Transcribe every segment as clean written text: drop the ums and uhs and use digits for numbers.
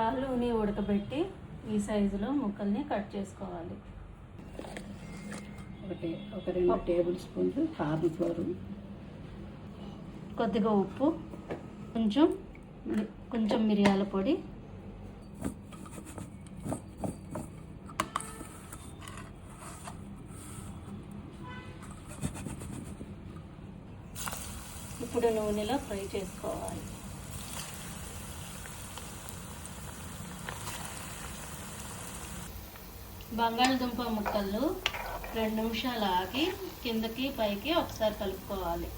ఆలుని ఉడకబెట్టి ఈ సైజులో ముక్కల్ని కట్ చేసుకోవాలి. ఒక 2 టేబుల్ స్పూన్లు కార్న్ ఫ్లోర్, కొద్దిగా ఉప్పు, కొంచెం మిరియాల పొడి, ఇప్పుడు నూనెలో ఫ్రై చేసుకోవాలి. బంగాళదుంప ముక్కలు 2 నిమిషాలు ఆగి కిందకి పైకి ఒకసారి కలుపుకోవాలి.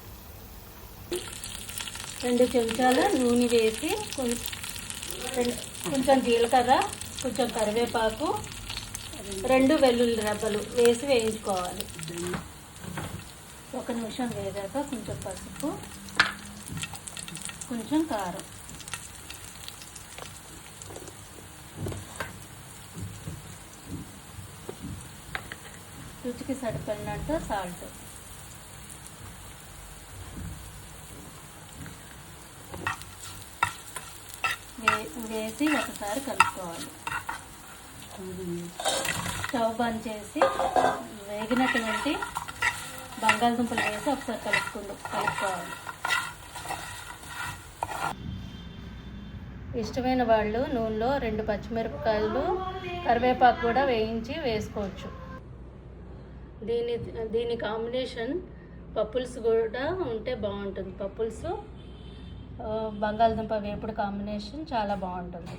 2 చెంచాల నూనె వేసి కొంచెం జీలకర్ర, కొంచెం కరివేపాకు, 2 వెల్లుల్లి రెబ్బలు వేసి వేయించుకోవాలి. 1 నిమిషం వేగాక కొంచెం పసుపు, కొంచెం కారం, రుచికి సరిపడినంత సాల్ట్ వేసి ఒకసారి కలుపుకోవాలి. స్టవ్ బంద్ చేసి వేగినటువంటి బంగాళదుంపలు వేసి ఒకసారి కలుపుకోవాలి. ఇష్టమైన వాళ్ళు నూనెలో 2 పచ్చిమిరపకాయలు, కరివేపాకు కూడా వేయించి వేసుకోవచ్చు. దీని కాంబినేషన్ పప్పుల్స్ కూడా ఉంటే బాగుంటుంది. పప్పుల్స్ బంగాళదుంప వేపుడు కాంబినేషన్ చాలా బాగుంటుంది.